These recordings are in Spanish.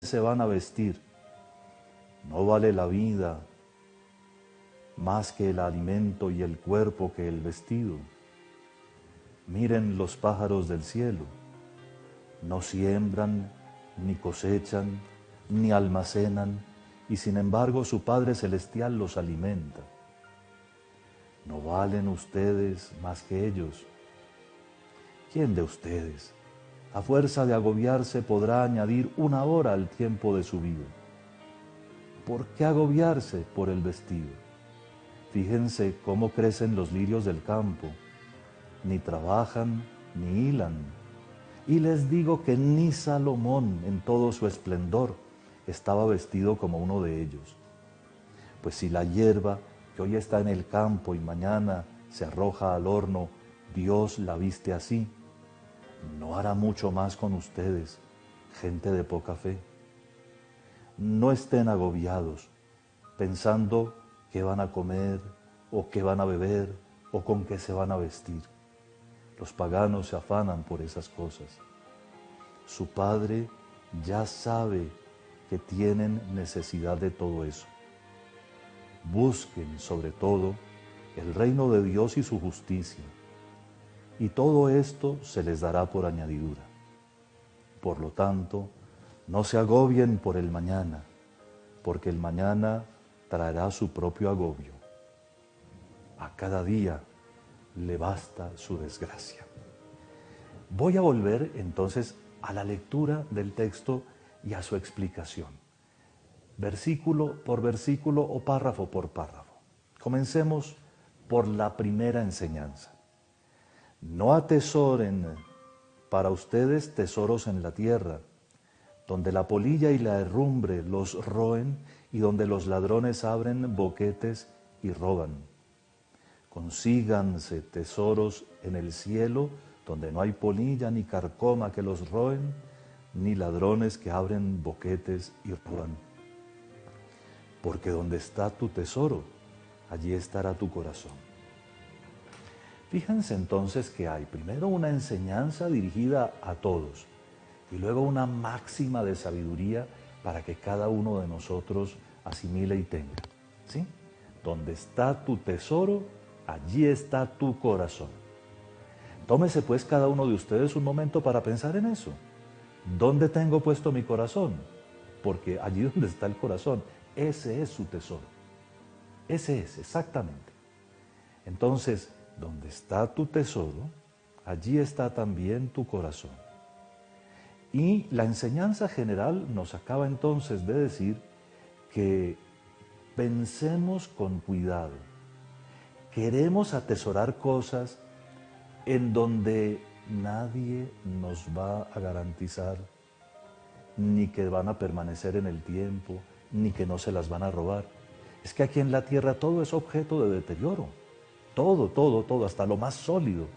se van a vestir? ¿No vale la vida más que el alimento y el cuerpo que el vestido? Miren los pájaros del cielo, no siembran, ni cosechan, ni almacenan, y sin embargo su Padre Celestial los alimenta. ¿No valen ustedes más que ellos? ¿Quién de ustedes, a fuerza de agobiarse, podrá añadir una hora al tiempo de su vida? ¿Por qué agobiarse por el vestido? Fíjense cómo crecen los lirios del campo, ni trabajan ni hilan. Y les digo que ni Salomón en todo su esplendor estaba vestido como uno de ellos. Pues si la hierba que hoy está en el campo y mañana se arroja al horno, Dios la viste así, ¿no hará mucho más con ustedes, gente de poca fe? No estén agobiados, pensando qué van a comer, o qué van a beber, o con qué se van a vestir. Los paganos se afanan por esas cosas. Su Padre ya sabe que tienen necesidad de todo eso. Busquen sobre todo el reino de Dios y su justicia, y todo esto se les dará por añadidura. Por lo tanto, no se agobien por el mañana, porque el mañana traerá su propio agobio. A cada día le basta su desgracia. Voy a volver entonces a la lectura del texto y a su explicación, versículo por versículo o párrafo por párrafo. Comencemos por la primera enseñanza. No atesoren para ustedes tesoros en la tierra, donde la polilla y la herrumbre los roen y donde los ladrones abren boquetes y roban. Consíganse tesoros en el cielo, donde no hay polilla ni carcoma que los roen, ni ladrones que abren boquetes y roban. Porque donde está tu tesoro, allí estará tu corazón. Fíjense entonces que hay primero una enseñanza dirigida a todos y luego una máxima de sabiduría para que cada uno de nosotros asimile y tenga. ¿Sí? Donde está tu tesoro, allí está tu corazón. Tómese pues cada uno de ustedes un momento para pensar en eso. ¿Dónde tengo puesto mi corazón? Porque allí donde está el corazón, ese es su tesoro. Ese es, exactamente. Entonces, donde está tu tesoro, allí está también tu corazón. Y la enseñanza general nos acaba entonces de decir que pensemos con cuidado. Queremos atesorar cosas en donde nadie nos va a garantizar ni que van a permanecer en el tiempo, ni que no se las van a robar. Es que aquí en la tierra todo es objeto de deterioro. Todo, hasta lo más sólido.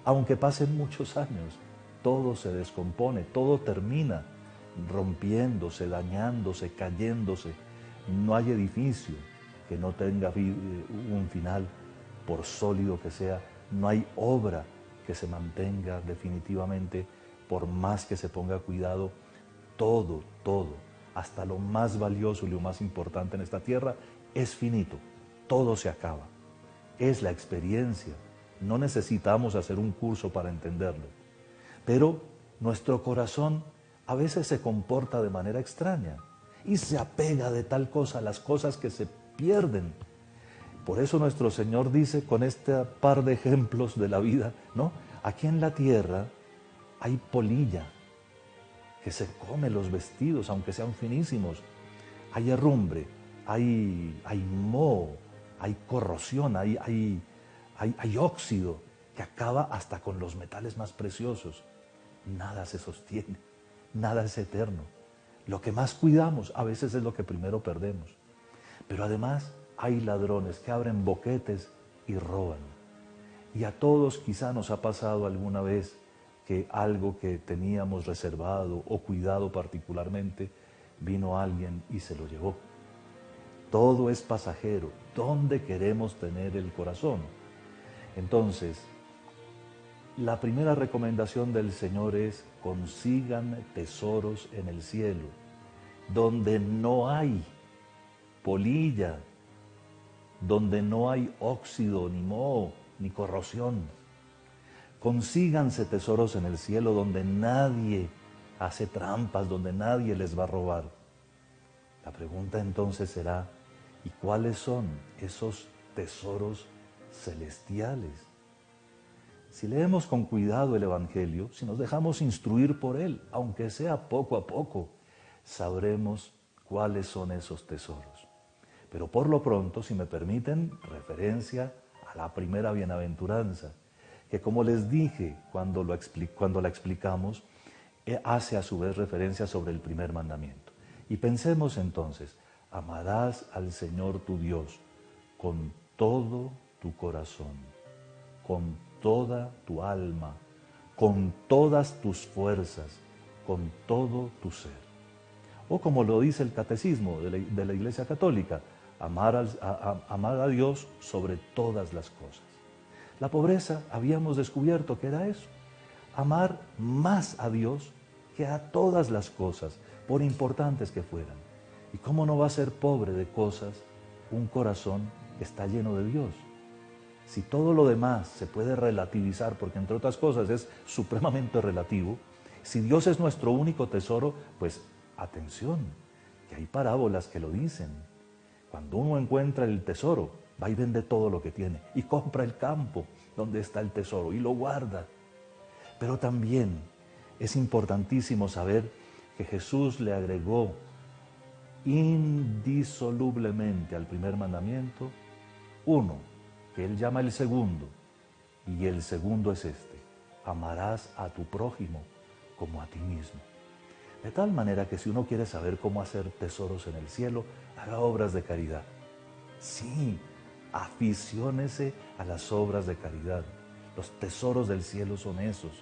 Aunque pasen muchos años, todo se descompone, todo termina rompiéndose, dañándose, cayéndose. No hay edificio que no tenga un final, por sólido que sea. No hay obra que se mantenga definitivamente, por más que se ponga cuidado. Todo, hasta lo más valioso y lo más importante en esta tierra es finito. Todo se acaba. Es la experiencia. No necesitamos hacer un curso para entenderlo. Pero nuestro corazón a veces se comporta de manera extraña y se apega de tal cosa a las cosas que se pierden. Por eso nuestro Señor dice con este par de ejemplos de la vida, ¿no? Aquí en la tierra hay polilla que se come los vestidos, aunque sean finísimos. Hay herrumbre, hay moho, hay corrosión, hay óxido que acaba hasta con los metales más preciosos. Nada se sostiene, nada es eterno. Lo que más cuidamos a veces es lo que primero perdemos. Pero además hay ladrones que abren boquetes y roban. Y a todos quizá nos ha pasado alguna vez que algo que teníamos reservado o cuidado particularmente, vino alguien y se lo llevó. Todo es pasajero. ¿Dónde queremos tener el corazón? Entonces, la primera recomendación del Señor es: consigan tesoros en el cielo. donde no hay polilla, donde no hay óxido, ni moho, ni corrosión. Consíganse tesoros en el cielo donde nadie hace trampas, donde nadie les va a robar. La pregunta entonces será, ¿y cuáles son esos tesoros celestiales? Si leemos con cuidado el Evangelio, si nos dejamos instruir por él, aunque sea poco a poco, sabremos cuáles son esos tesoros. Pero por lo pronto, si me permiten, referencia a la primera bienaventuranza, que como les dije cuando la explicamos, hace a su vez referencia sobre el primer mandamiento. Y pensemos entonces, amarás al Señor tu Dios con todo tu corazón, con toda tu alma, con todas tus fuerzas, con todo tu ser. O como lo dice el catecismo de la Iglesia Católica, amar a Dios sobre todas las cosas. La pobreza habíamos descubierto que era eso, amar más a Dios que a todas las cosas, por importantes que fueran. ¿Y cómo no va a ser pobre de cosas un corazón que está lleno de Dios? Si todo lo demás se puede relativizar, porque entre otras cosas es supremamente relativo, si Dios es nuestro único tesoro, pues atención, que hay parábolas que lo dicen. Cuando uno encuentra el tesoro, va y vende todo lo que tiene y compra el campo donde está el tesoro y lo guarda. Pero también es importantísimo saber que Jesús le agregó indisolublemente al primer mandamiento uno, que él llama el segundo, y el segundo es este: amarás a tu prójimo como a ti mismo. De tal manera que si uno quiere saber cómo hacer tesoros en el cielo, haga obras de caridad. Sí, aficiónese a las obras de caridad. Los tesoros del cielo son esos,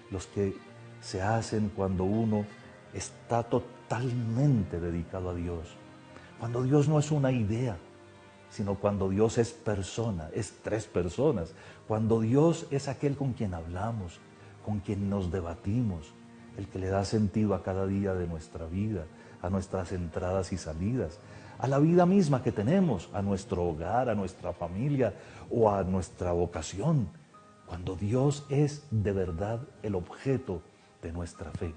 los que se hacen cuando uno está totalmente dedicado a Dios. Cuando Dios no es una idea, sino cuando Dios es persona, es tres personas. Cuando Dios es aquel con quien hablamos, con quien nos debatimos, el que le da sentido a cada día de nuestra vida, a nuestras entradas y salidas, a la vida misma que tenemos, a nuestro hogar, a nuestra familia o a nuestra vocación. Cuando Dios es de verdad el objeto de nuestra fe.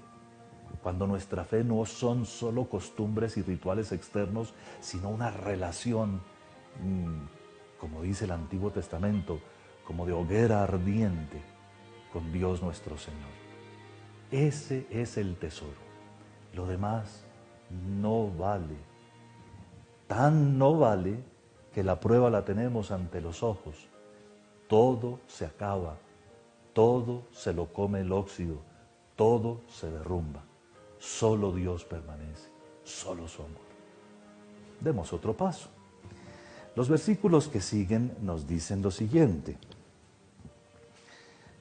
Cuando nuestra fe no son solo costumbres y rituales externos, sino una relación, como dice el Antiguo Testamento, como de hoguera ardiente con Dios nuestro Señor. Ese es el tesoro. Lo demás no vale. Tan no vale que la prueba la tenemos ante los ojos. Todo se acaba, todo se lo come el óxido, todo se derrumba. Solo Dios permanece, solo su amor. Demos otro paso. Los versículos que siguen nos dicen lo siguiente: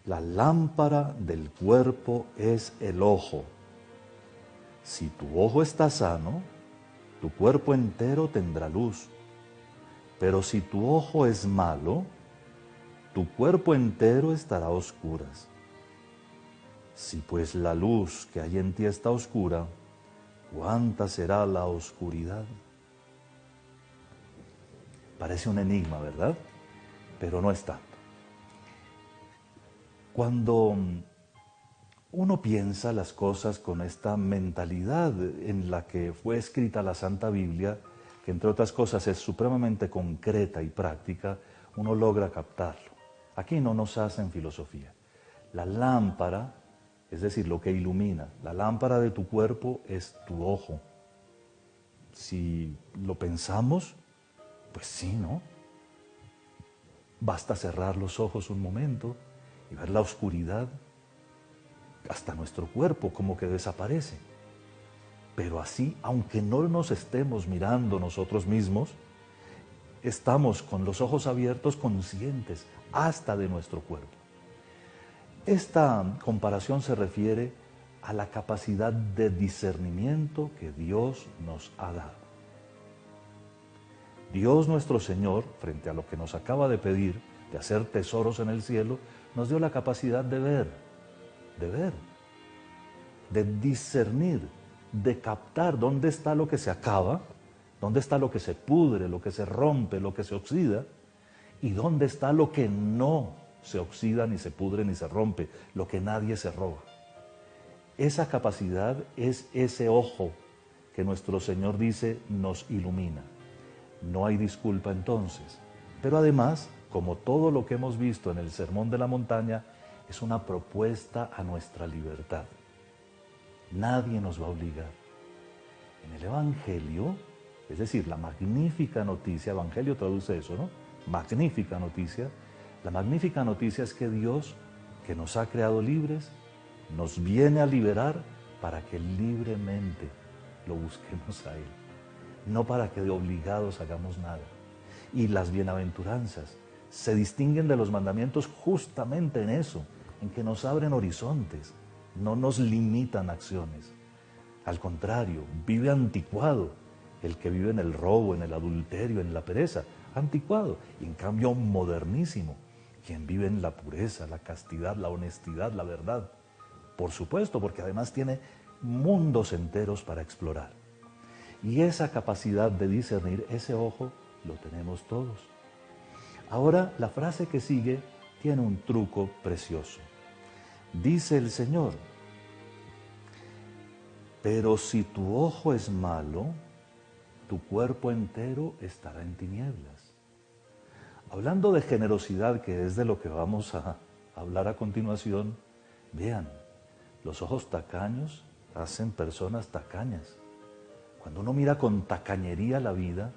la lámpara del cuerpo es el ojo. Si tu ojo está sano, tu cuerpo entero tendrá luz. Pero si tu ojo es malo, tu cuerpo entero estará a oscuras. Si pues la luz que hay en ti está oscura, ¿cuánta será la oscuridad? Parece un enigma, ¿verdad? Pero no es tanto. Cuando uno piensa las cosas con esta mentalidad en la que fue escrita la Santa Biblia, que entre otras cosas es supremamente concreta y práctica, uno logra captarlo. Aquí no nos hacen filosofía. La lámpara, es decir, lo que ilumina, la lámpara de tu cuerpo es tu ojo. Si lo pensamos, pues sí, ¿no? Basta cerrar los ojos un momento y ver la oscuridad, hasta nuestro cuerpo como que desaparece. Pero así, aunque no nos estemos mirando nosotros mismos, estamos con los ojos abiertos conscientes hasta de nuestro cuerpo. Esta comparación se refiere a la capacidad de discernimiento que Dios nos ha dado. Dios nuestro Señor, frente a lo que nos acaba de pedir, de hacer tesoros en el cielo, nos dio la capacidad de ver, de discernir, de captar dónde está lo que se acaba, dónde está lo que se pudre, lo que se rompe, lo que se oxida, y dónde está lo que no se oxida, ni se pudre, ni se rompe, lo que nadie se roba. Esa capacidad es ese ojo que nuestro Señor dice nos ilumina. No hay disculpa entonces. Pero además, como todo lo que hemos visto en el Sermón de la Montaña, es una propuesta a nuestra libertad. Nadie nos va a obligar. En el Evangelio, es decir, la magnífica noticia, Evangelio traduce eso, ¿no? Magnífica noticia. La magnífica noticia es que Dios, que nos ha creado libres, nos viene a liberar para que libremente lo busquemos a Él. No para que de obligados hagamos nada. Y las bienaventuranzas se distinguen de los mandamientos justamente en eso, en que nos abren horizontes, no nos limitan acciones. Al contrario, vive anticuado el que vive en el robo, en el adulterio, en la pereza, anticuado. Y en cambio modernísimo, quien vive en la pureza, la castidad, la honestidad, la verdad. Por supuesto, porque además tiene mundos enteros para explorar. Y esa capacidad de discernir, ese ojo, lo tenemos todos. Ahora, la frase que sigue tiene un truco precioso. Dice el Señor: pero si tu ojo es malo, tu cuerpo entero estará en tinieblas. Hablando de generosidad, que es de lo que vamos a hablar a continuación, vean, los ojos tacaños hacen personas tacañas. Cuando uno mira con tacañería la vida,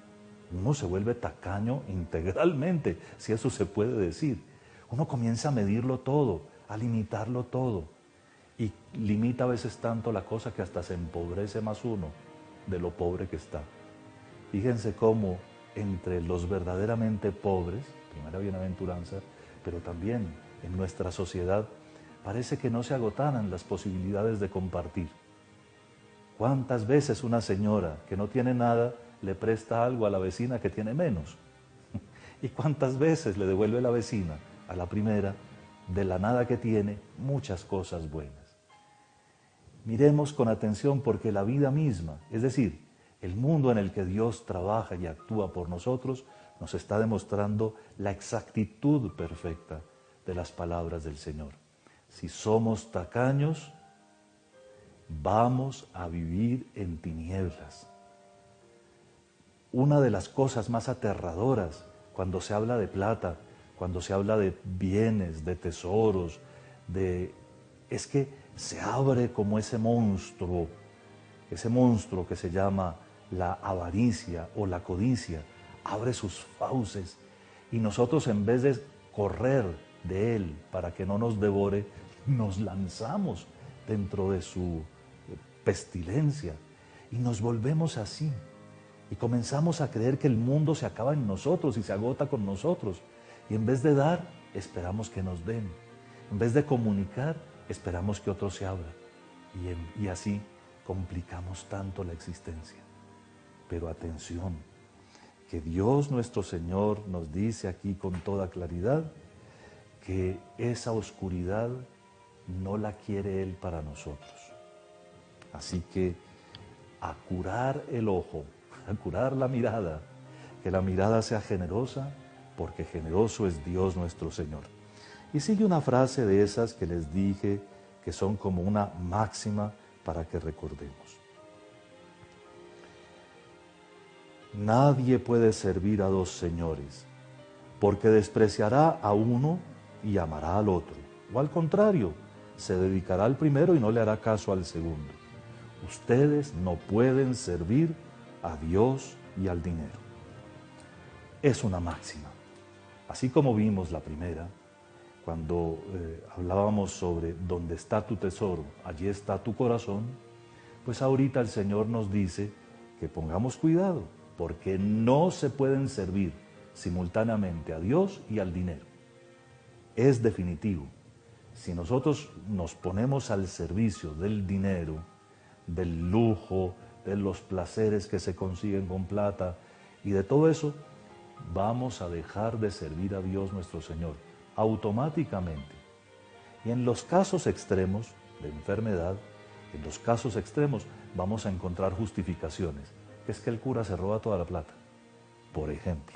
uno se vuelve tacaño integralmente, si eso se puede decir. Uno comienza a medirlo todo, a limitarlo todo. Y limita a veces tanto la cosa que hasta se empobrece más uno de lo pobre que está. Fíjense cómo entre los verdaderamente pobres, primera bienaventuranza, pero también en nuestra sociedad, parece que no se agotaran las posibilidades de compartir. ¿Cuántas veces una señora que no tiene nada le presta algo a la vecina que tiene menos? ¿Y cuántas veces le devuelve la vecina a la primera, de la nada que tiene, muchas cosas buenas? Miremos con atención, porque la vida misma, es decir, el mundo en el que Dios trabaja y actúa por nosotros, nos está demostrando la exactitud perfecta de las palabras del Señor. Si somos tacaños, vamos a vivir en tinieblas. Una de las cosas más aterradoras cuando se habla de plata, cuando se habla de bienes, de tesoros, es que se abre como ese monstruo que se llama la avaricia o la codicia, abre sus fauces, y nosotros, en vez de correr de él para que no nos devore, nos lanzamos dentro de su pestilencia y nos volvemos así. Y comenzamos a creer que el mundo se acaba en nosotros y se agota con nosotros. Y en vez de dar, esperamos que nos den. En vez de comunicar, esperamos que otros se abran. Y así complicamos tanto la existencia. Pero atención, que Dios nuestro Señor nos dice aquí con toda claridad que esa oscuridad no la quiere Él para nosotros. Así que a curar el ojo, a curar la mirada, que la mirada sea generosa, porque generoso es Dios nuestro Señor. Y sigue una frase de esas que les dije, que son como una máxima para que recordemos. Nadie puede servir a dos señores, porque despreciará a uno y amará al otro, o al contrario, se dedicará al primero y no le hará caso al segundo. Ustedes no pueden servir a Dios y al dinero. Es una máxima. Así como vimos la primera, cuando hablábamos sobre dónde está tu tesoro, allí está tu corazón, pues ahorita el Señor nos dice que pongamos cuidado, porque no se pueden servir simultáneamente a Dios y al dinero. Es definitivo. Si nosotros nos ponemos al servicio del dinero, del lujo, de los placeres que se consiguen con plata y de todo eso, vamos a dejar de servir a Dios nuestro Señor automáticamente. Y en los casos extremos de enfermedad, En los casos extremos vamos a encontrar justificaciones. Que es que el cura se roba toda la plata, por ejemplo.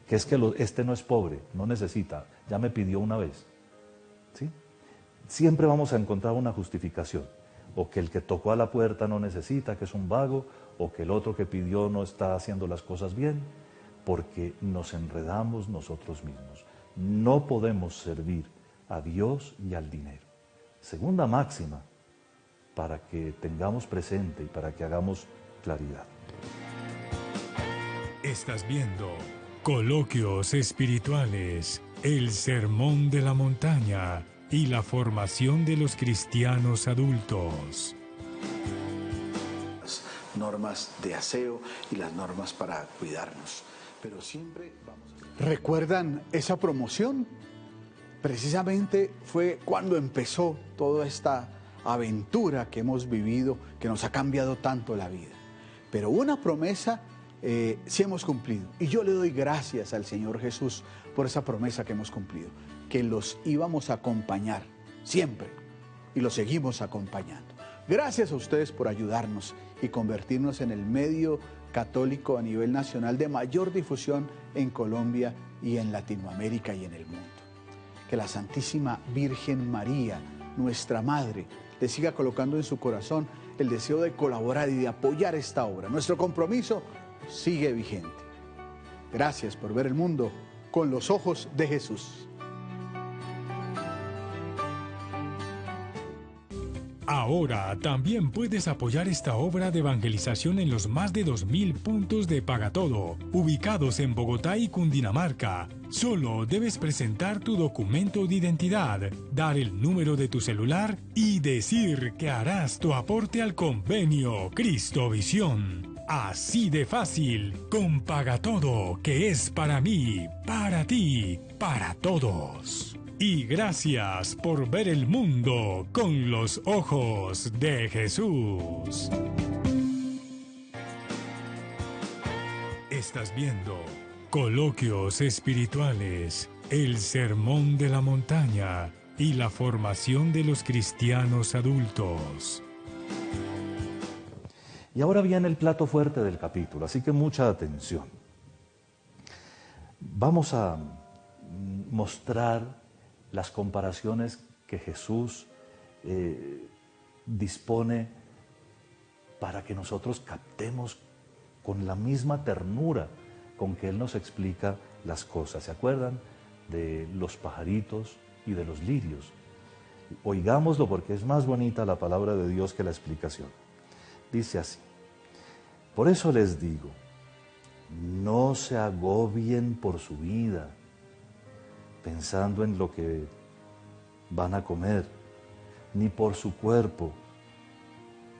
Que es que este no es pobre, no necesita, ya me pidió una vez. ¿Sí? Siempre vamos a encontrar una justificación. O que el que tocó a la puerta no necesita, que es un vago, o que el otro que pidió no está haciendo las cosas bien, porque nos enredamos nosotros mismos. No podemos servir a Dios y al dinero. Segunda máxima, para que tengamos presente y para que hagamos claridad. Estás viendo Coloquios Espirituales, el Sermón de la Montaña y la formación de los cristianos adultos. Las normas de aseo y las normas para cuidarnos. Pero siempre vamos a... ¿Recuerdan esa promoción? Precisamente fue cuando empezó toda esta aventura que hemos vivido, que nos ha cambiado tanto la vida. Pero una promesa sí hemos cumplido. Y yo le doy gracias al Señor Jesús por esa promesa que hemos cumplido, que los íbamos a acompañar siempre y los seguimos acompañando. Gracias a ustedes por ayudarnos y convertirnos en el medio católico a nivel nacional de mayor difusión en Colombia y en Latinoamérica y en el mundo. Que la Santísima Virgen María, nuestra Madre, le siga colocando en su corazón el deseo de colaborar y de apoyar esta obra. Nuestro compromiso sigue vigente. Gracias por ver el mundo con los ojos de Jesús. Ahora también puedes apoyar esta obra de evangelización en los más de 2.000 puntos de Pagatodo, ubicados en Bogotá y Cundinamarca. Solo debes presentar tu documento de identidad, dar el número de tu celular y decir que harás tu aporte al convenio Cristovisión. Así de fácil, con Pagatodo, que es para mí, para ti, para todos. Y gracias por ver el mundo con los ojos de Jesús. Estás viendo Coloquios Espirituales, el Sermón de la Montaña y la formación de los cristianos adultos. Y ahora viene el plato fuerte del capítulo, así que mucha atención. Vamos a mostrar las comparaciones que Jesús dispone para que nosotros captemos con la misma ternura con que Él nos explica las cosas. ¿Se acuerdan de los pajaritos y de los lirios? Oigámoslo porque es más bonita la palabra de Dios que la explicación. Dice así: por eso les digo, no se agobien por su vida, pensando en lo que van a comer, ni por su cuerpo,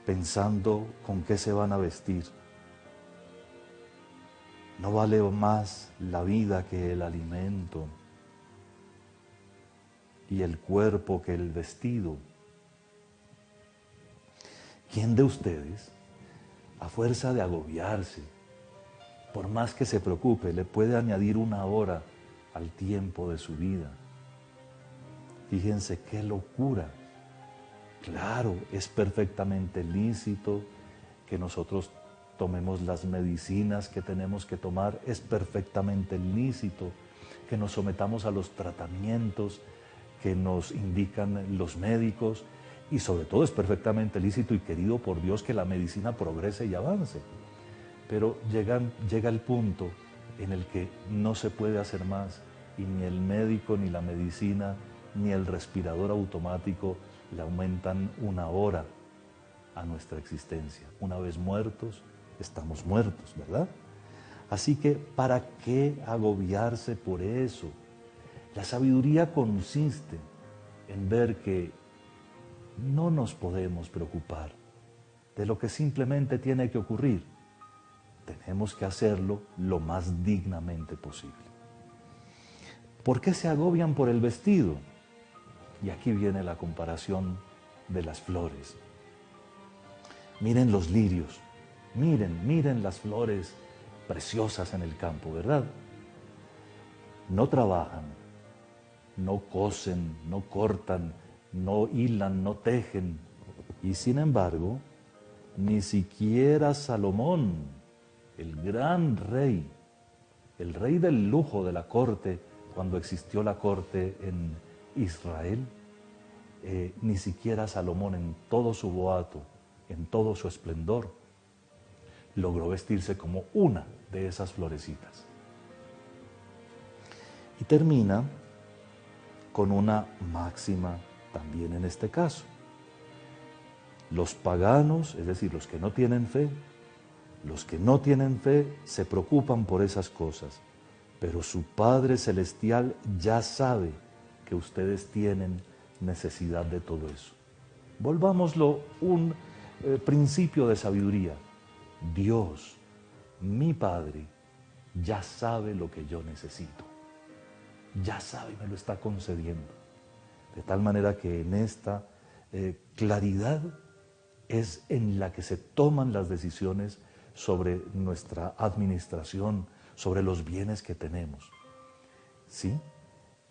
pensando con qué se van a vestir. ¿No vale más la vida que el alimento y el cuerpo que el vestido? ¿Quién de ustedes, a fuerza de agobiarse, por más que se preocupe, le puede añadir una hora al tiempo de su vida? Fíjense qué locura. Claro, es perfectamente lícito que nosotros tomemos las medicinas que tenemos que tomar, es perfectamente lícito que nos sometamos a los tratamientos que nos indican los médicos, y sobre todo es perfectamente lícito y querido por Dios que la medicina progrese y avance. Pero llega el punto en el que no se puede hacer más, y ni el médico, ni la medicina, ni el respirador automático le aumentan una hora a nuestra existencia. Una vez muertos, estamos muertos, ¿verdad? Así que, ¿para qué agobiarse por eso? La sabiduría consiste en ver que no nos podemos preocupar de lo que simplemente tiene que ocurrir. Tenemos que hacerlo lo más dignamente posible. ¿Por qué se agobian por el vestido? Y aquí viene la comparación de las flores. Miren los lirios, miren las flores preciosas en el campo, ¿verdad? No trabajan, no cosen, no cortan, no hilan, no tejen, Y sin embargo, ni siquiera Salomón, el gran rey, el rey del lujo de la corte, cuando existió la corte en Israel, ni siquiera Salomón en todo su boato, en todo su esplendor, logró vestirse como una de esas florecitas. Y termina con una máxima también en este caso. Los paganos, es decir, los que no tienen fe se preocupan por esas cosas, pero su Padre Celestial ya sabe que ustedes tienen necesidad de todo eso. Volvámoslo un principio de sabiduría. Dios, mi Padre, ya sabe lo que yo necesito. Ya sabe y me lo está concediendo. De tal manera que en esta claridad es en la que se toman las decisiones sobre nuestra administración, sobre los bienes que tenemos. ¿Sí?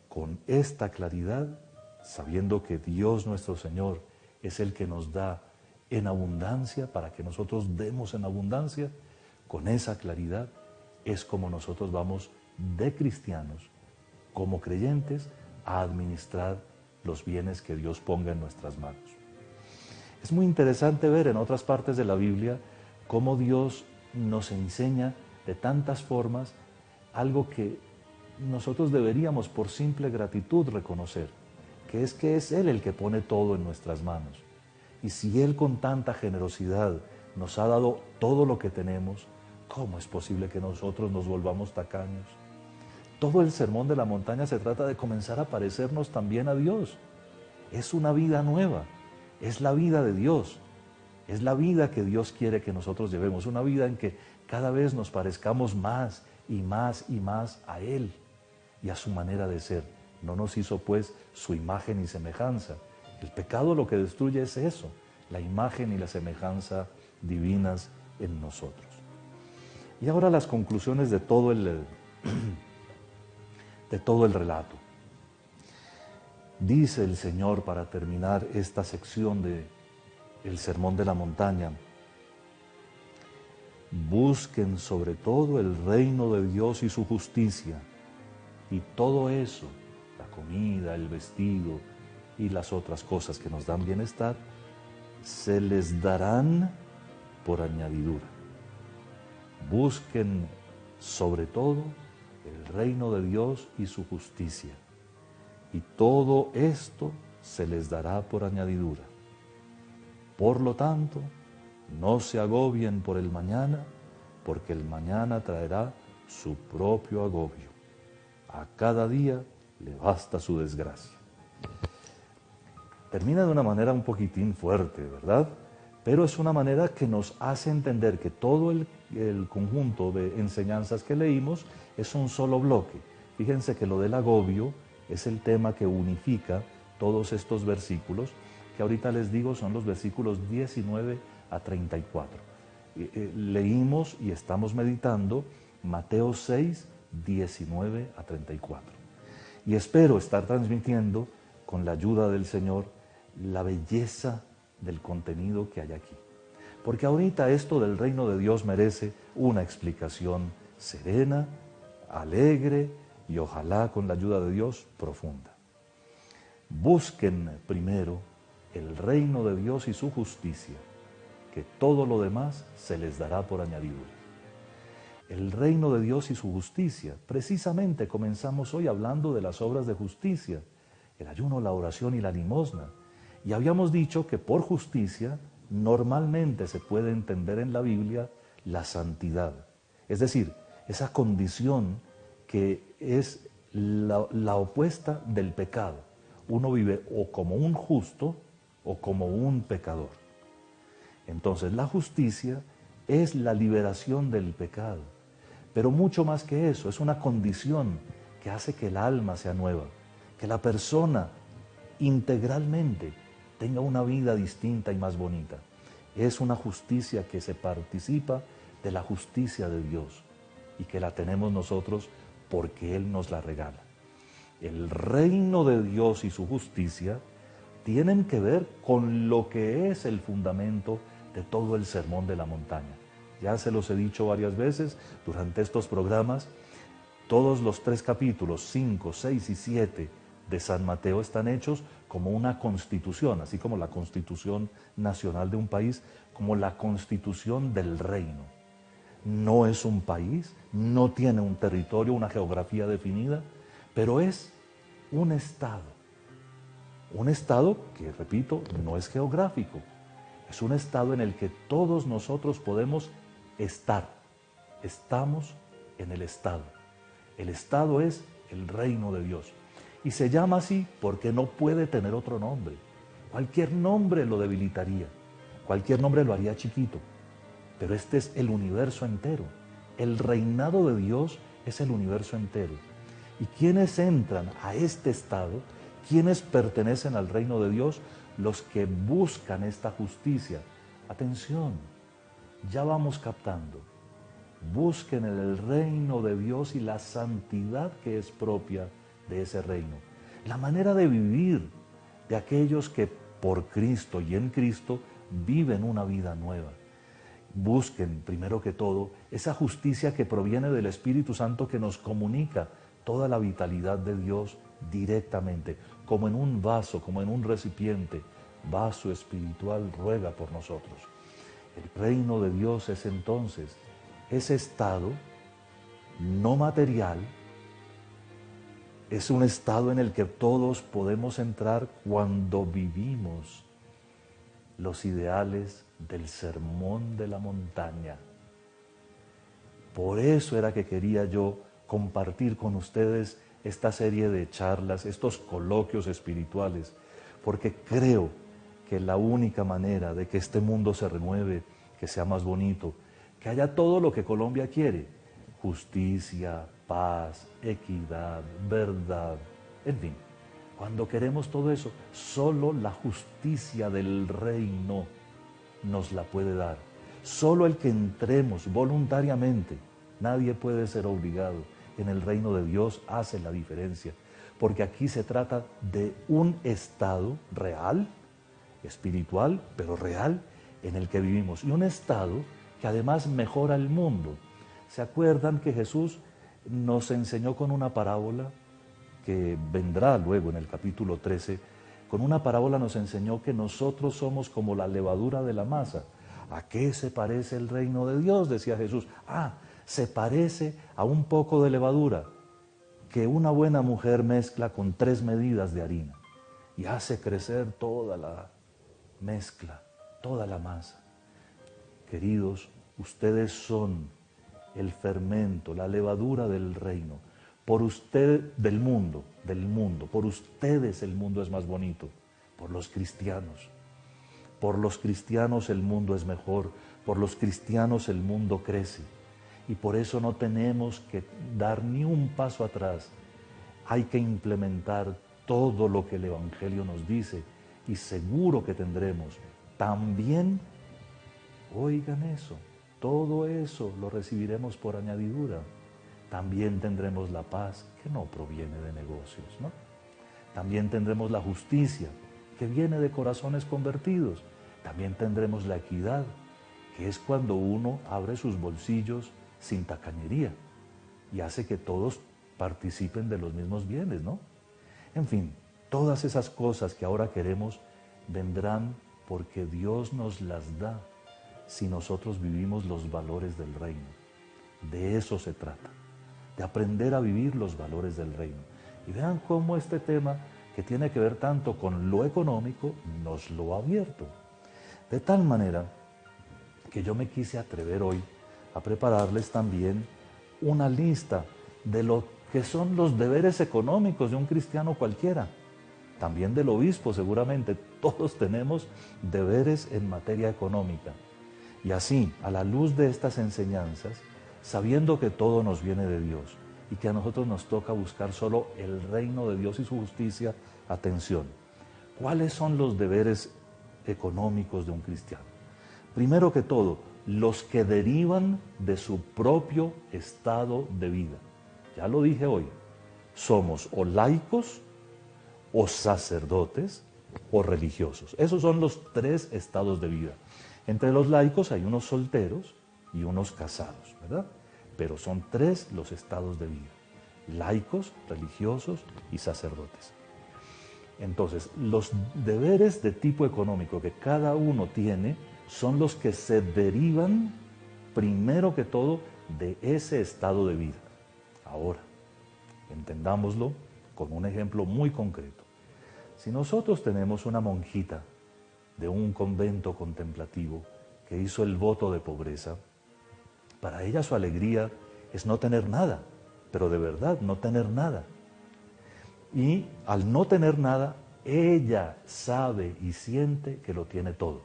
Con esta claridad, sabiendo que Dios nuestro Señor es el que nos da en abundancia para que nosotros demos en abundancia, con esa claridad es como nosotros vamos de cristianos, como creyentes, a administrar los bienes que Dios ponga en nuestras manos. Es muy interesante ver en otras partes de la Biblia cómo Dios nos enseña de tantas formas algo que nosotros deberíamos por simple gratitud reconocer, que es Él el que pone todo en nuestras manos. Y si Él con tanta generosidad nos ha dado todo lo que tenemos, ¿cómo es posible que nosotros nos volvamos tacaños? Todo el sermón de la montaña se trata de comenzar a parecernos también a Dios. Es una vida nueva, es la vida de Dios, es la vida que Dios quiere que nosotros llevemos, una vida en que cada vez nos parezcamos más y más y más a Él y a su manera de ser. No nos hizo pues su imagen y semejanza. El pecado lo que destruye es eso, la imagen y la semejanza divinas en nosotros. Y ahora las conclusiones de todo el relato. Dice el Señor para terminar esta sección del Sermón de la Montaña: busquen sobre todo el reino de Dios y su justicia, y todo eso, la comida, el vestido y las otras cosas que nos dan bienestar, se les darán por añadidura. Busquen sobre todo el reino de Dios y su justicia, y todo esto se les dará por añadidura. Por lo tanto, no se agobien por el mañana, porque el mañana traerá su propio agobio. A cada día le basta su desgracia. Termina de una manera un poquitín fuerte, ¿verdad? Pero es una manera que nos hace entender que todo el conjunto de enseñanzas que leímos es un solo bloque. Fíjense que lo del agobio es el tema que unifica todos estos versículos, que ahorita les digo son los versículos 19 a 34. Leímos y estamos meditando Mateo 6, 19 a 34. Y espero estar transmitiendo, con la ayuda del Señor, la belleza del contenido que hay aquí. Porque ahorita esto del reino de Dios merece una explicación serena, alegre y ojalá con la ayuda de Dios profunda. Busquen primero el reino de Dios y su justicia, que todo lo demás se les dará por añadidura. El reino de Dios y su justicia. Precisamente comenzamos hoy hablando de las obras de justicia, el ayuno, la oración y la limosna. Y habíamos dicho que por justicia normalmente se puede entender en la Biblia la santidad. Es decir, esa condición que es la opuesta del pecado. Uno vive o como un justo o como un pecador. Entonces la justicia es la liberación del pecado. Pero mucho más que eso, es una condición que hace que el alma sea nueva, que la persona integralmente tenga una vida distinta y más bonita. Es una justicia que se participa de la justicia de Dios y que la tenemos nosotros porque Él nos la regala. El reino de Dios y su justicia tienen que ver con lo que es el fundamento de todo el Sermón de la Montaña. Ya se los he dicho varias veces durante estos programas, todos los 3 capítulos, 5, 6 y 7 de San Mateo están hechos como una constitución, así como la constitución nacional de un país, como la constitución del reino. No es un país, no tiene un territorio, una geografía definida, pero es un estado. Un estado que, repito, no es geográfico. Es un estado en el que todos nosotros podemos estar. Estamos en el estado. El estado es el reino de Dios. Y se llama así porque no puede tener otro nombre. Cualquier nombre lo debilitaría. Cualquier nombre lo haría chiquito. Pero este es el universo entero. El reinado de Dios es el universo entero. ¿Y quiénes entran a este estado? ¿Quiénes pertenecen al reino de Dios? Los que buscan esta justicia. Atención, ya vamos captando. Busquen el reino de Dios y la santidad que es propia de ese reino. La manera de vivir de aquellos que por Cristo y en Cristo viven una vida nueva. Busquen, primero que todo, esa justicia que proviene del Espíritu Santo que nos comunica toda la vitalidad de Dios directamente, como en un vaso, como en un recipiente, vaso espiritual ruega por nosotros. El reino de Dios es entonces ese estado no material, es un estado en el que todos podemos entrar cuando vivimos los ideales del Sermón de la Montaña. Por eso era que quería yo compartir con ustedes esta serie de charlas, estos coloquios espirituales, porque creo que la única manera de que este mundo se renueve, que sea más bonito, que haya todo lo que Colombia quiere, justicia, paz, equidad, verdad, en fin, cuando queremos todo eso, solo la justicia del reino nos la puede dar. Solo el que entremos voluntariamente, nadie puede ser obligado, en el reino de Dios hace la diferencia, porque aquí se trata de un estado real, espiritual, pero real, en el que vivimos, y un estado que además mejora el mundo. ¿Se acuerdan que Jesús nos enseñó con una parábola que vendrá luego en el capítulo 13? Con una parábola nos enseñó que nosotros somos como la levadura de la masa. ¿A qué se parece el reino de Dios?, decía Jesús. Se parece a un poco de levadura que una buena mujer mezcla con 3 medidas de harina y hace crecer toda la mezcla, toda la masa. Queridos, ustedes son el fermento, la levadura del reino. Por usted, del mundo, por ustedes el mundo es más bonito, por los cristianos. Por los cristianos el mundo es mejor, por los cristianos el mundo crece. Y por eso no tenemos que dar ni un paso atrás. Hay que implementar todo lo que el Evangelio nos dice y seguro que tendremos también, oigan eso, todo eso lo recibiremos por añadidura. También tendremos la paz que no proviene de negocios, ¿no? También tendremos la justicia que viene de corazones convertidos. También tendremos la equidad, que es cuando uno abre sus bolsillos sin tacañería y hace que todos participen de los mismos bienes, ¿no? En fin, todas esas cosas que ahora queremos vendrán porque Dios nos las da si nosotros vivimos los valores del reino. De eso se trata, de aprender a vivir los valores del reino. Y vean cómo este tema, que tiene que ver tanto con lo económico, nos lo ha abierto. De tal manera que yo me quise atrever hoy a prepararles también una lista de lo que son los deberes económicos de un cristiano cualquiera. También del obispo, seguramente. Todos tenemos deberes en materia económica. Y así, a la luz de estas enseñanzas, sabiendo que todo nos viene de Dios y que a nosotros nos toca buscar solo el reino de Dios y su justicia, atención, ¿cuáles son los deberes económicos de un cristiano? Primero que todo, los que derivan de su propio estado de vida. Ya lo dije hoy, somos o laicos, o sacerdotes, o religiosos. Esos son los tres estados de vida. Entre los laicos hay unos solteros y unos casados, ¿verdad? Pero son tres los estados de vida: laicos, religiosos y sacerdotes. Entonces, los deberes de tipo económico que cada uno tiene son los que se derivan, primero que todo, de ese estado de vida. Ahora, entendámoslo con un ejemplo muy concreto. Si nosotros tenemos una monjita de un convento contemplativo que hizo el voto de pobreza, para ella su alegría es no tener nada, pero de verdad no tener nada. Y al no tener nada, ella sabe y siente que lo tiene todo.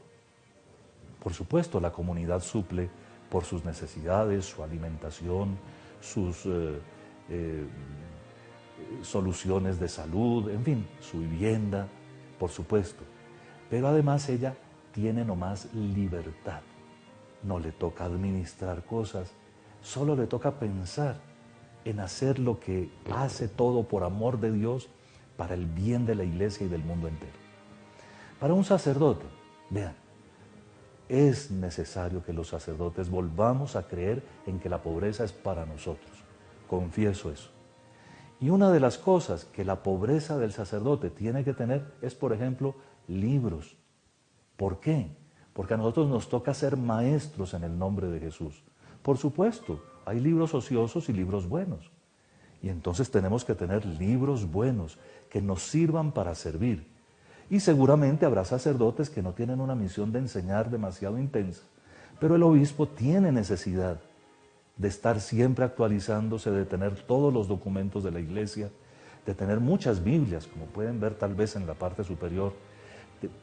Por supuesto, la comunidad suple por sus necesidades, su alimentación, sus soluciones de salud, en fin, su vivienda, por supuesto. Pero además ella tiene nomás libertad. No le toca administrar cosas, solo le toca pensar en hacer lo que hace todo por amor de Dios para el bien de la iglesia y del mundo entero. Para un sacerdote, vean, es necesario que los sacerdotes volvamos a creer en que la pobreza es para nosotros. Confieso eso. Y una de las cosas que la pobreza del sacerdote tiene que tener es, por ejemplo, libros. ¿Por qué? Porque a nosotros nos toca ser maestros en el nombre de Jesús. Por supuesto, hay libros ociosos y libros buenos. Y entonces tenemos que tener libros buenos que nos sirvan para servir. Y seguramente habrá sacerdotes que no tienen una misión de enseñar demasiado intensa, pero el obispo tiene necesidad de estar siempre actualizándose, de tener todos los documentos de la iglesia, de tener muchas Biblias, como pueden ver tal vez en la parte superior,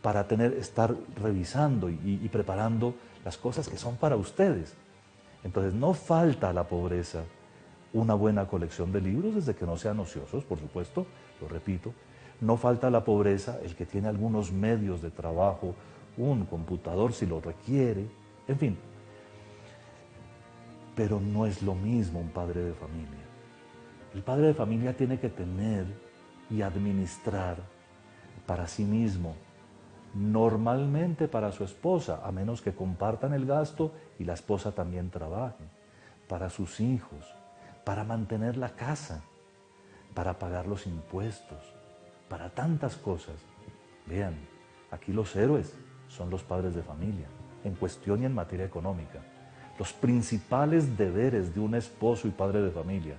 para estar revisando y preparando las cosas que son para ustedes. Entonces no falta a la pobreza una buena colección de libros, desde que no sean ociosos, por supuesto, lo repito. No falta a la pobreza el que tiene algunos medios de trabajo, un computador si lo requiere, en fin. Pero no es lo mismo un padre de familia. El padre de familia tiene que tener y administrar para sí mismo, normalmente para su esposa, a menos que compartan el gasto y la esposa también trabaje, para sus hijos, para mantener la casa, para pagar los impuestos, para tantas cosas. Vean, aquí los héroes son los padres de familia, en cuestión y en materia económica. Los principales deberes de un esposo y padre de familia,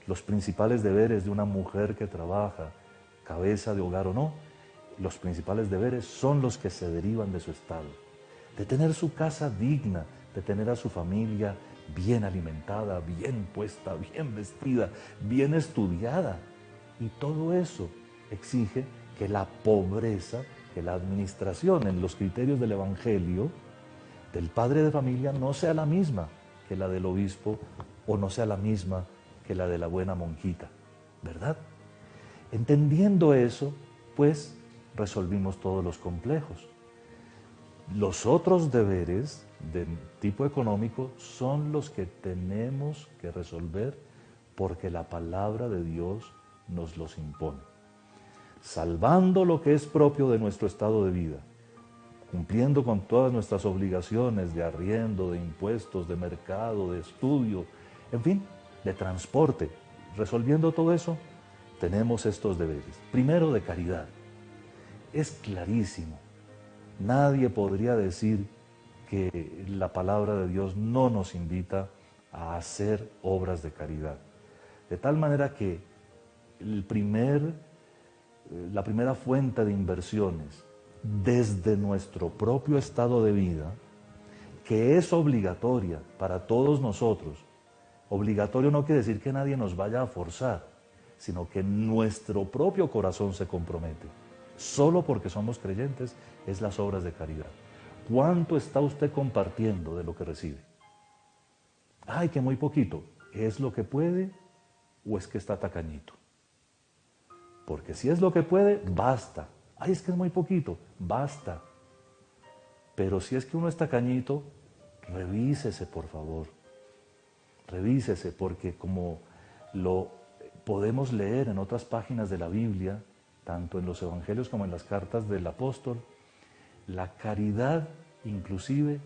los principales deberes de una mujer que trabaja, cabeza de hogar o no, los principales deberes son los que se derivan de su estado, de tener su casa digna, de tener a su familia bien alimentada, bien puesta, bien vestida, bien estudiada. Y todo eso exige que la pobreza, que la administración en los criterios del Evangelio del padre de familia no sea la misma que la del obispo o no sea la misma que la de la buena monjita, ¿verdad? Entendiendo eso, pues resolvimos todos los complejos. Los otros deberes de tipo económico son los que tenemos que resolver porque la palabra de Dios nos los impone. Salvando lo que es propio de nuestro estado de vida, cumpliendo con todas nuestras obligaciones de arriendo, de impuestos, de mercado, de estudio, en fin, de transporte. Resolviendo todo eso, tenemos estos deberes. Primero, de caridad. Es clarísimo. Nadie podría decir que la palabra de Dios no nos invita a hacer obras de caridad. De tal manera que la primera fuente de inversiones desde nuestro propio estado de vida, que es obligatoria para todos nosotros. Obligatorio no quiere decir que nadie nos vaya a forzar, sino que nuestro propio corazón se compromete. Solo porque somos creyentes es las obras de caridad. ¿Cuánto está usted compartiendo de lo que recibe? Ay, que muy poquito. ¿Es lo que puede o es que está tacañito? Porque si es lo que puede, basta. Ay, es que es muy poquito, basta. Pero si es que uno está tacañito, revísese, por favor. Revísese, porque como lo podemos leer en otras páginas de la Biblia, tanto en los evangelios como en las cartas del apóstol, la caridad inclusive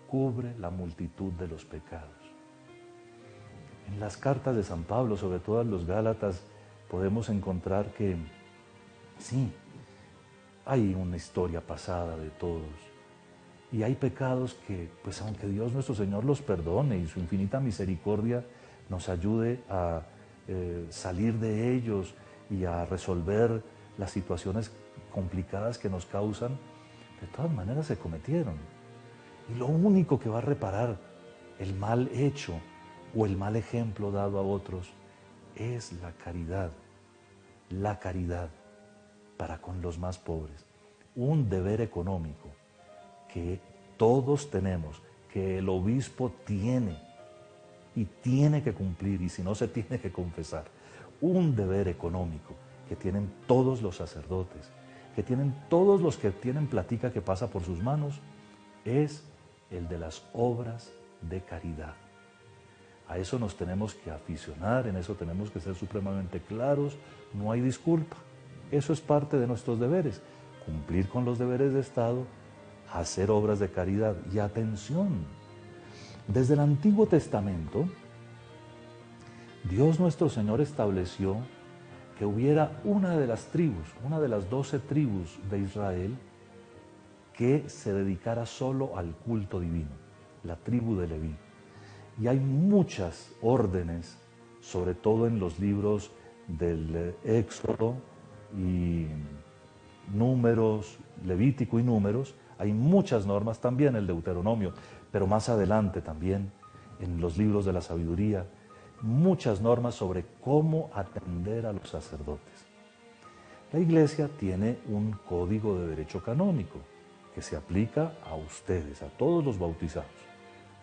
cubre la multitud de los pecados. En las cartas de San Pablo, sobre todo en los Gálatas, podemos encontrar que sí, hay una historia pasada de todos. Y hay pecados que, pues aunque Dios nuestro Señor los perdone y su infinita misericordia nos ayude a salir de ellos y a resolver las situaciones complicadas que nos causan, de todas maneras se cometieron. Y lo único que va a reparar el mal hecho o el mal ejemplo dado a otros es la caridad para con los más pobres. Un deber económico que todos tenemos, que el obispo tiene y tiene que cumplir, y si no se tiene que confesar. Un deber económico que tienen todos los sacerdotes, que tienen todos los que tienen platica que pasa por sus manos, es el de las obras de caridad. A eso nos tenemos que aficionar, en eso tenemos que ser supremamente claros, no hay disculpa. Eso es parte de nuestros deberes, cumplir con los deberes de Estado, hacer obras de caridad. Y atención, desde el Antiguo Testamento, Dios nuestro Señor estableció que hubiera una de las tribus, una de las 12 tribus de Israel, que se dedicara solo al culto divino, la tribu de Leví. Y hay muchas órdenes, sobre todo en los libros del Éxodo y Números, Levítico y Números, hay muchas normas, también el Deuteronomio, pero más adelante también en los libros de la sabiduría, muchas normas sobre cómo atender a los sacerdotes. La Iglesia tiene un código de derecho canónico que se aplica a ustedes, a todos los bautizados,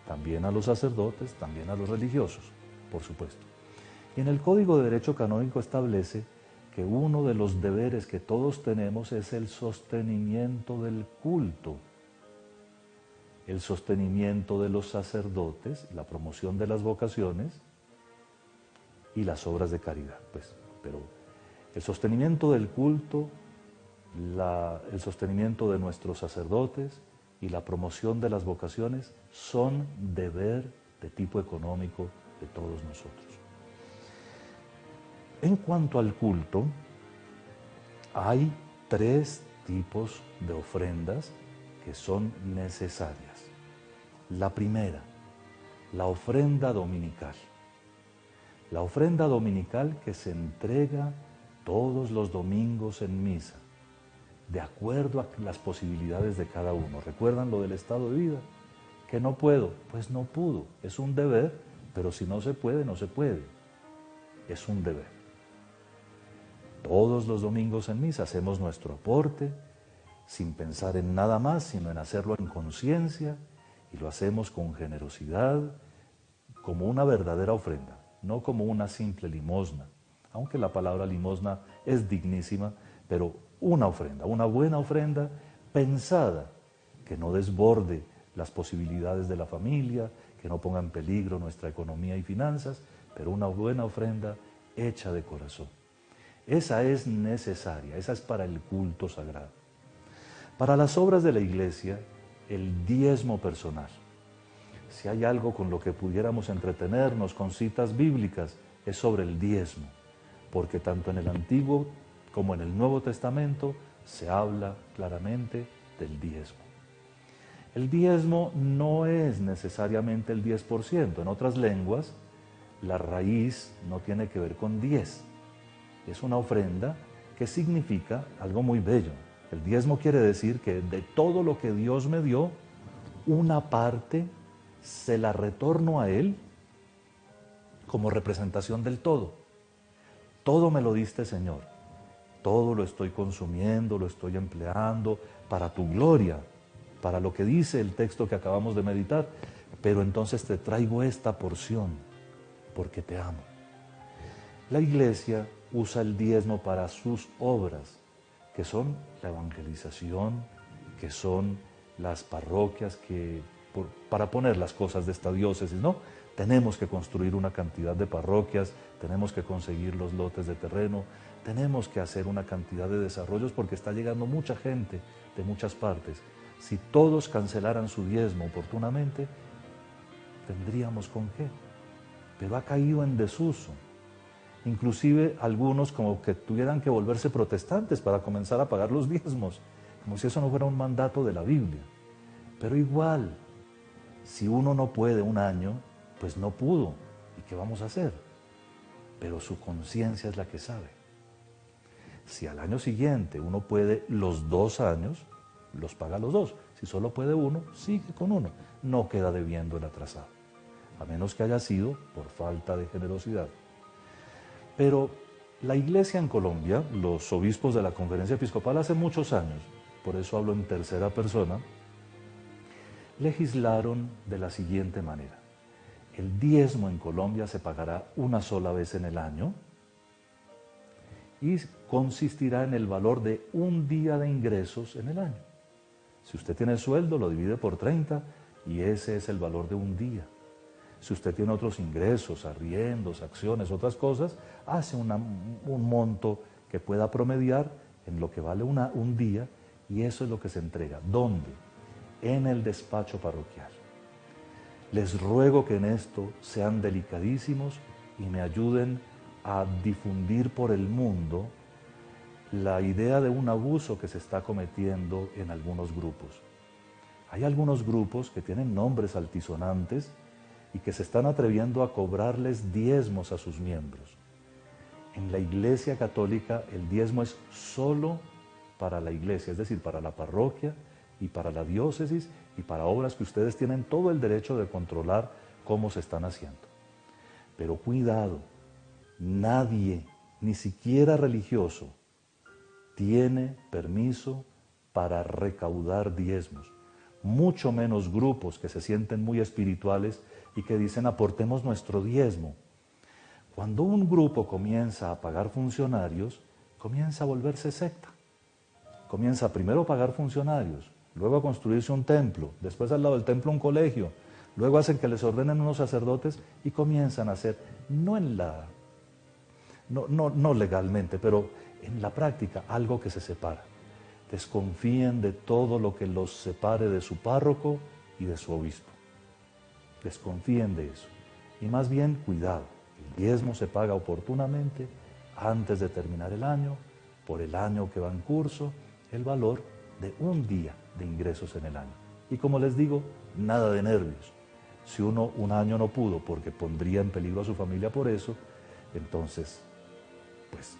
también a los sacerdotes, también a los religiosos, por supuesto. Y en el Código de Derecho Canónico establece que uno de los deberes que todos tenemos es el sostenimiento del culto, el sostenimiento de los sacerdotes, la promoción de las vocaciones y las obras de caridad. Pero el sostenimiento del culto, el sostenimiento de nuestros sacerdotes y la promoción de las vocaciones son deber de tipo económico de todos nosotros. En cuanto al culto, hay 3 tipos de ofrendas que son necesarias. La primera, la ofrenda dominical. La ofrenda dominical que se entrega todos los domingos en misa, de acuerdo a las posibilidades de cada uno. ¿Recuerdan lo del estado de vida? Que no puedo, pues no pudo. Es un deber, pero si no se puede, no se puede. Es un deber. Todos los domingos en misa hacemos nuestro aporte, sin pensar en nada más, sino en hacerlo en conciencia, y lo hacemos con generosidad, como una verdadera ofrenda, no como una simple limosna, aunque la palabra limosna es dignísima, pero una ofrenda, una buena ofrenda pensada, que no desborde las posibilidades de la familia, que no ponga en peligro nuestra economía y finanzas, pero una buena ofrenda hecha de corazón. Esa es necesaria, esa es para el culto sagrado. Para las obras de la Iglesia, el diezmo personal. Si hay algo con lo que pudiéramos entretenernos con citas bíblicas, es sobre el diezmo, porque tanto en el Antiguo como en el Nuevo Testamento se habla claramente del diezmo. El diezmo no es necesariamente el 10%. En otras lenguas, la raíz no tiene que ver con 10. Es una ofrenda que significa algo muy bello. El diezmo quiere decir que de todo lo que Dios me dio, una parte se la retorno a Él como representación del todo. Todo me lo diste, Señor. Todo lo estoy consumiendo, lo estoy empleando para tu gloria, para lo que dice el texto que acabamos de meditar. Pero entonces te traigo esta porción porque te amo. La Iglesia usa el diezmo para sus obras, que son la evangelización, que son las parroquias, para poner las cosas de esta diócesis, ¿no? Tenemos que construir una cantidad de parroquias, tenemos que conseguir los lotes de terreno, tenemos que hacer una cantidad de desarrollos porque está llegando mucha gente de muchas partes. Si todos cancelaran su diezmo oportunamente, tendríamos con qué. Pero ha caído en desuso. Inclusive algunos como que tuvieran que volverse protestantes para comenzar a pagar los diezmos, como si eso no fuera un mandato de la Biblia. Pero igual, si uno no puede un año, pues no pudo. ¿Y qué vamos a hacer? Pero su conciencia es la que sabe. Si al año siguiente uno puede los 2 años, los paga los 2. Si solo puede uno, sigue con uno. No queda debiendo el atrasado, a menos que haya sido por falta de generosidad. Pero la Iglesia en Colombia, los obispos de la Conferencia Episcopal hace muchos años, por eso hablo en tercera persona, legislaron de la siguiente manera. El diezmo en Colombia se pagará una sola vez en el año y consistirá en el valor de un día de ingresos en el año. Si usted tiene sueldo, lo divide por 30 y ese es el valor de un día. Si usted tiene otros ingresos, arriendos, acciones, otras cosas, hace un monto que pueda promediar en lo que vale un día y eso es lo que se entrega. ¿Dónde? En el despacho parroquial. Les ruego que en esto sean delicadísimos y me ayuden a difundir por el mundo la idea de un abuso que se está cometiendo en algunos grupos. Hay algunos grupos que tienen nombres altisonantes y que se están atreviendo a cobrarles diezmos a sus miembros. En la Iglesia Católica el diezmo es solo para la Iglesia, es decir, para la parroquia y para la diócesis y para obras que ustedes tienen todo el derecho de controlar cómo se están haciendo. Pero cuidado, nadie, ni siquiera religioso, tiene permiso para recaudar diezmos, mucho menos grupos que se sienten muy espirituales y que dicen aportemos nuestro diezmo. Cuando un grupo comienza a pagar funcionarios, comienza a volverse secta. Comienza primero a pagar funcionarios, luego a construirse un templo, después al lado del templo un colegio, luego hacen que les ordenen unos sacerdotes y comienzan a hacer, no legalmente, pero en la práctica, algo que se separa. Desconfíen de todo lo que los separe de su párroco y de su obispo. Desconfíen de eso. Y más bien, cuidado, el diezmo se paga oportunamente antes de terminar el año, por el año que va en curso, el valor de un día de ingresos en el año. Y como les digo, nada de nervios. Si uno un año no pudo porque pondría en peligro a su familia por eso, entonces, pues,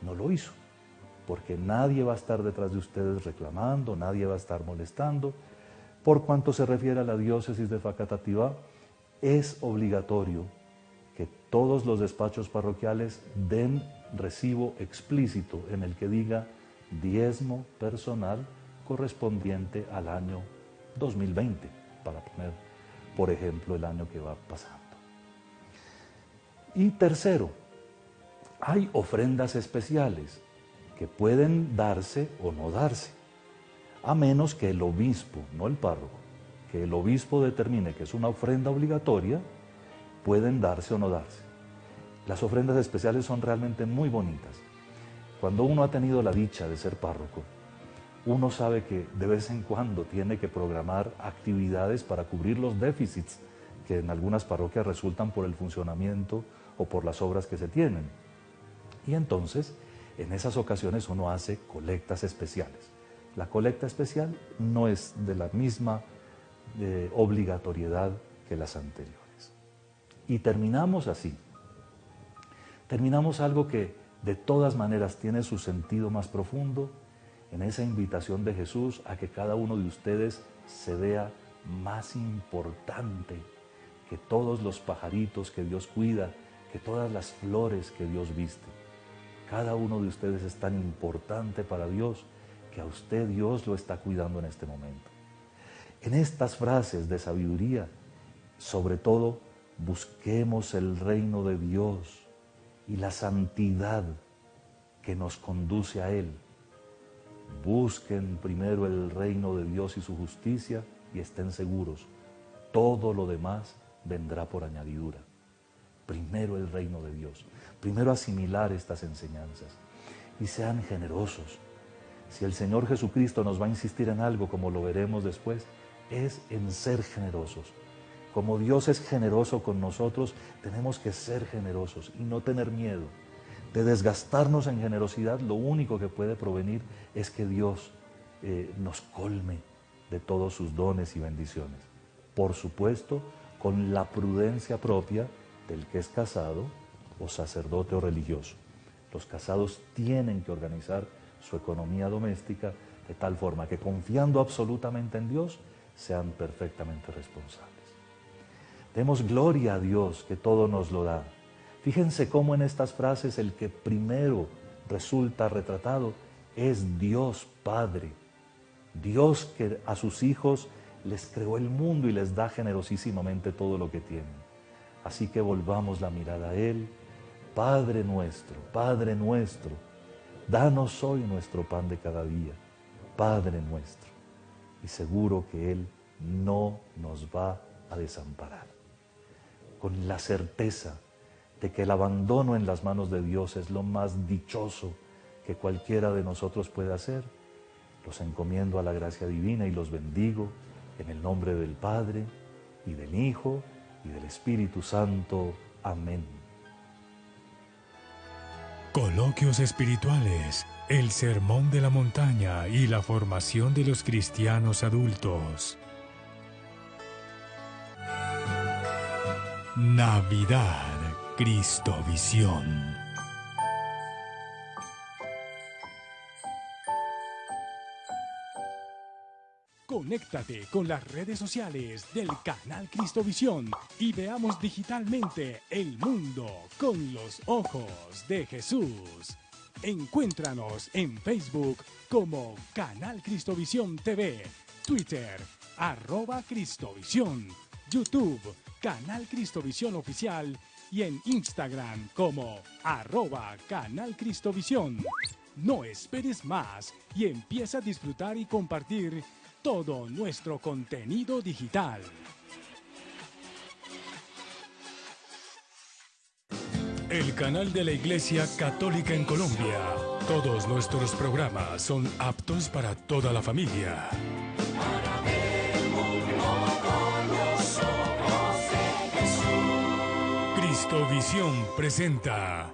no lo hizo. Porque nadie va a estar detrás de ustedes reclamando, nadie va a estar molestando. Por cuanto se refiere a la diócesis de Facatativá, es obligatorio que todos los despachos parroquiales den recibo explícito en el que diga diezmo personal correspondiente al año 2020, para poner, por ejemplo, el año que va pasando. Y tercero, hay ofrendas especiales que pueden darse o no darse, a menos que el obispo, no el párroco, que el obispo determine que es una ofrenda obligatoria, pueden darse o no darse. Las ofrendas especiales son realmente muy bonitas. Cuando uno ha tenido la dicha de ser párroco, uno sabe que de vez en cuando tiene que programar actividades para cubrir los déficits que en algunas parroquias resultan por el funcionamiento o por las obras que se tienen. Y entonces, en esas ocasiones uno hace colectas especiales. La colecta especial no es de la misma obligatoriedad que las anteriores. Y terminamos así. Terminamos algo que de todas maneras tiene su sentido más profundo en esa invitación de Jesús a que cada uno de ustedes se vea más importante que todos los pajaritos que Dios cuida, que todas las flores que Dios viste. Cada uno de ustedes es tan importante para Dios que a usted Dios lo está cuidando en este momento. En estas frases de sabiduría, sobre todo, busquemos el reino de Dios y la santidad que nos conduce a Él. Busquen primero el reino de Dios y su justicia y estén seguros, todo lo demás vendrá por añadidura. Primero el reino de Dios, primero asimilar estas enseñanzas y sean generosos. Si el Señor Jesucristo nos va a insistir en algo, como lo veremos después, es en ser generosos. Como Dios es generoso con nosotros, tenemos que ser generosos y no tener miedo. De desgastarnos en generosidad, lo único que puede provenir es que Dios nos colme de todos sus dones y bendiciones. Por supuesto, con la prudencia propia del que es casado o sacerdote o religioso. Los casados tienen que organizar su economía doméstica de tal forma que, confiando absolutamente en Dios, sean perfectamente responsables. Demos gloria a Dios que todo nos lo da. Fíjense cómo en estas frases el que primero resulta retratado es Dios Padre. Dios que a sus hijos les creó el mundo y les da generosísimamente todo lo que tienen. Así que volvamos la mirada a Él. Padre nuestro, danos hoy nuestro pan de cada día, Padre nuestro. Y seguro que Él no nos va a desamparar. Con la certeza de que el abandono en las manos de Dios es lo más dichoso que cualquiera de nosotros puede hacer, los encomiendo a la gracia divina y los bendigo en el nombre del Padre, y del Hijo, y del Espíritu Santo. Amén. Coloquios espirituales, el sermón de la montaña y la formación de los cristianos adultos. Navidad, Cristovisión. Conéctate con las redes sociales del canal Cristovisión y veamos digitalmente el mundo con los ojos de Jesús. Encuéntranos en Facebook como Canal Cristovisión TV, Twitter, @Cristovisión, YouTube, Canal Cristovisión Oficial y en Instagram como @Canal Cristovisión. No esperes más y empieza a disfrutar y compartir todo nuestro contenido digital. El canal de la Iglesia Católica en Colombia. Todos nuestros programas son aptos para toda la familia. Cristovisión presenta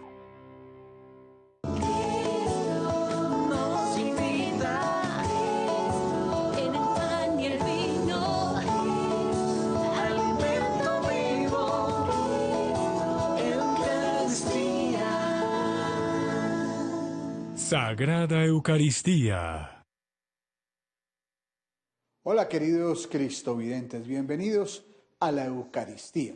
Sagrada Eucaristía. Hola queridos cristovidentes, bienvenidos a la Eucaristía.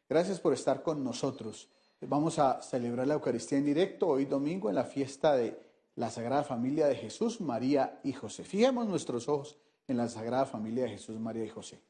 Gracias por estar con nosotros. Vamos a celebrar la Eucaristía en directo hoy domingo en la fiesta de la Sagrada Familia de Jesús, María y José. Fijemos nuestros ojos en la Sagrada Familia de Jesús, María y José.